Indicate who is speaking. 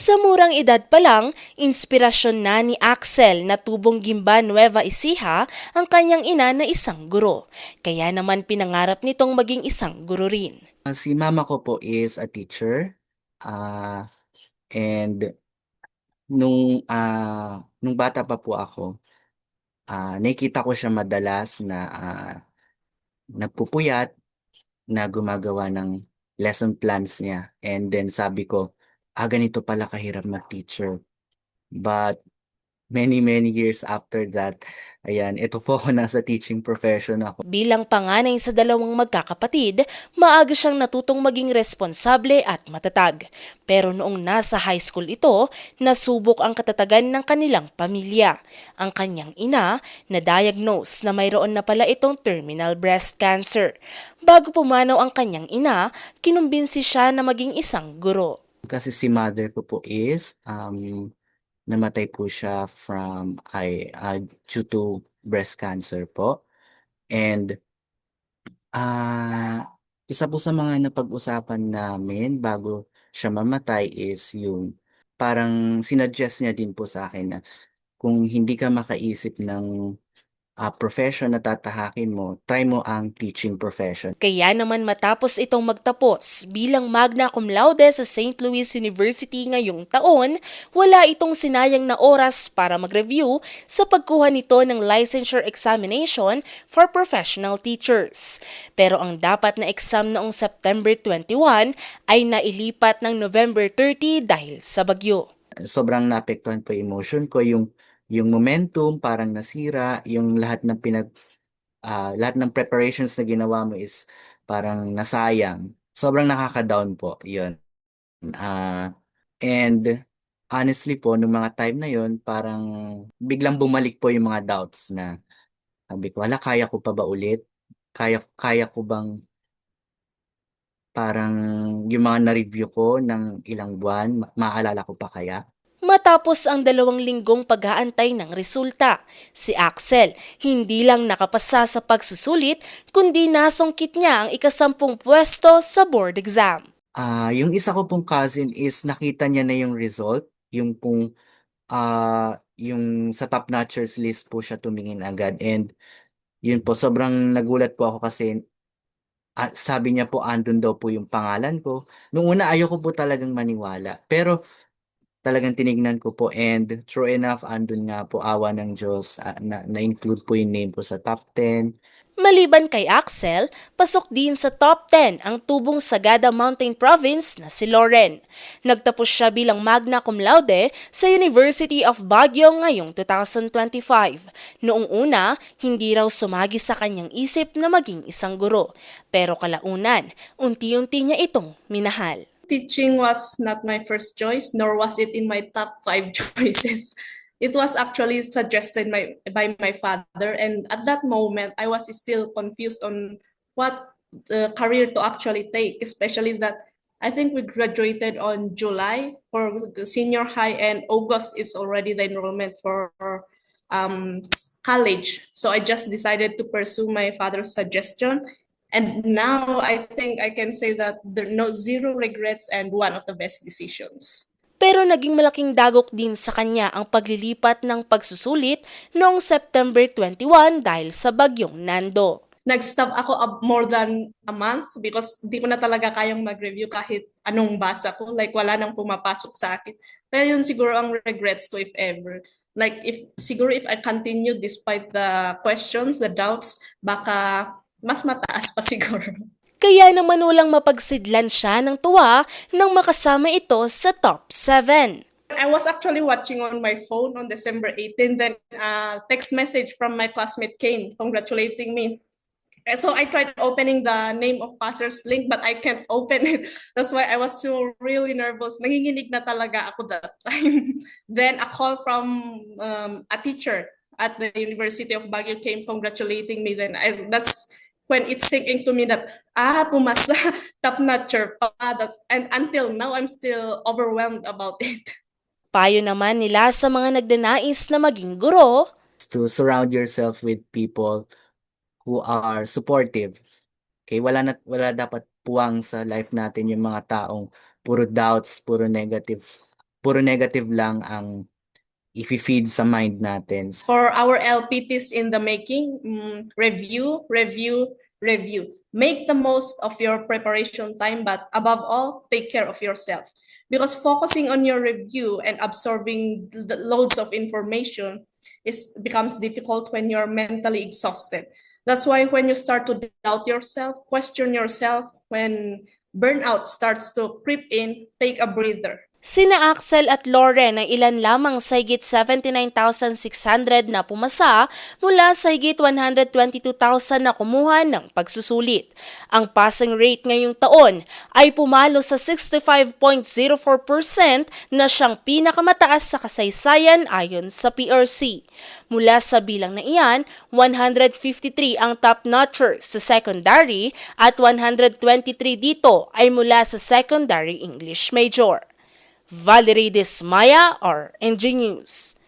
Speaker 1: Sa murang edad pa lang, inspirasyon na ni Axel na tubong Gimba Nueva Ecija ang kanyang ina na isang guro. Kaya naman pinangarap nitong maging isang guro rin.
Speaker 2: Si mama ko po is a teacher. Ah, and nung bata pa po ako, nakikita ko siya madalas na nagpupuyat, na gumagawa ng lesson plans niya. And then sabi ko, ganito pala kahirap mag-teacher. But many years after that, ayan, ito po ako nasa teaching profession ako.
Speaker 1: Bilang panganay sa dalawang magkakapatid, maaga siyang natutong maging responsable at matatag. Pero noong nasa high school ito, nasubok ang katatagan ng kanilang pamilya. Ang kanyang ina na-diagnose na mayroon na pala itong terminal breast cancer. Bago pumanaw ang kanyang ina, kinumbinsi siya na maging isang guro.
Speaker 2: Kasi si mother ko po is, namatay po siya due to breast cancer po. And isa po sa mga napag-usapan namin bago siya mamatay is yung parang sinuggest niya din po sa akin na kung hindi ka makaisip ng profession na tatahakin mo, try mo ang teaching profession.
Speaker 1: Kaya naman matapos itong magtapos bilang magna cum laude sa St. Louis University ngayong taon, wala itong sinayang na oras para mag-review sa pagkuha nito ng licensure examination for professional teachers. Pero ang dapat na exam noong September 21 ay nailipat ng November 30 dahil sa bagyo.
Speaker 2: Sobrang naapektuhan po yung emotion ko, yung momentum parang nasira, yung lahat ng preparations na ginawa mo is parang nasayang. Sobrang nakaka-down po, yun. Ah, and honestly po, nung mga time na yun, parang biglang bumalik po yung mga doubts na sabi ko, wala, kaya ko pa ba ulit? Kaya ko bang parang yung mga na-review ko ng ilang buwan, maaalala ko pa kaya?
Speaker 1: Matapos ang 2 linggong pag-aantay ng resulta, si Axel hindi lang nakapasa sa pagsusulit kundi nasungkit niya ang ika-10 pwesto sa board exam.
Speaker 2: Yung isa ko pong cousin is nakita niya na yung result, yung sa top notchers list po siya tumingin agad. And yun po, sobrang nagulat po ako kasi sabi niya po andun daw po yung pangalan ko. Nung una ayoko po talagang maniwala. Pero talagang tinignan ko po and true enough andun nga po, awa ng Diyos, na-include po yung name ko sa top 10.
Speaker 1: Maliban kay Axel, pasok din sa top 10 ang tubong Sagada Mountain Province na si Loren. Nagtapos siya bilang magna cum laude sa University of Baguio ngayong 2025. Noong una, hindi raw sumagi sa kanyang isip na maging isang guro. Pero kalaunan, unti-unti niya itong minahal.
Speaker 3: Teaching was not my first choice, nor was it in my top five choices. It was actually suggested by my father, and at that moment, I was still confused on what career to actually take, especially that I think we graduated on July for the senior high, and August is already the enrollment for um, college. So I just decided to pursue my father's suggestion. And now I think I can say that there are no zero regrets and one of the best decisions.
Speaker 1: Pero naging malaking dagok din sa kanya ang paglilipat ng pagsusulit noong September 21 dahil sa bagyong Nando.
Speaker 3: Nag-stop ako more than a month because di ko na talaga kayang mag-review kahit anong basa ko. Like wala nang pumapasok sa akin. Pero yun siguro ang regrets ko if ever. Like if I continue despite the questions, the doubts, baka mas mataas pa siguro.
Speaker 1: Kaya naman walang mapagsidlan siya ng tuwa nang makasama ito sa top 7.
Speaker 3: I was actually watching on my phone on December 18th, then a text message from my classmate came congratulating me. And so I tried opening the name of passer's link, but I can't open it. That's why I was so really nervous. Nanginginig na talaga ako that time. Then a call from a teacher at the University of Baguio came congratulating me. Then that's when it's sinking to me that pumasa, top notcher pa. And until now, I'm still overwhelmed about it.
Speaker 1: Payo naman nila sa mga nagdanais na maging guro,
Speaker 2: To surround yourself with people who are supportive. Okay, wala dapat puwang sa life natin yung mga taong puro doubts, puro negative puro negative lang ang i-feed sa mind natin.
Speaker 3: For our LPTs in the making, review, review, review. Make the most of your preparation time, but above all, take care of yourself. Because focusing on your review and absorbing the loads of information becomes difficult when you're mentally exhausted. That's why when you start to doubt yourself, question yourself, when burnout starts to creep in, take a breather.
Speaker 1: Sina Axel at Lauren ay ilan lamang sa higit 79,600 na pumasa mula sa higit 122,000 na kumuha ng pagsusulit. Ang passing rate ngayong taon ay pumalo sa 65.04% na siyang pinakamataas sa kasaysayan ayon sa PRC. Mula sa bilang na iyan, 153 ang top-notchers sa secondary at 123 dito ay mula sa secondary English major. Valerie Desmaya, RNG News.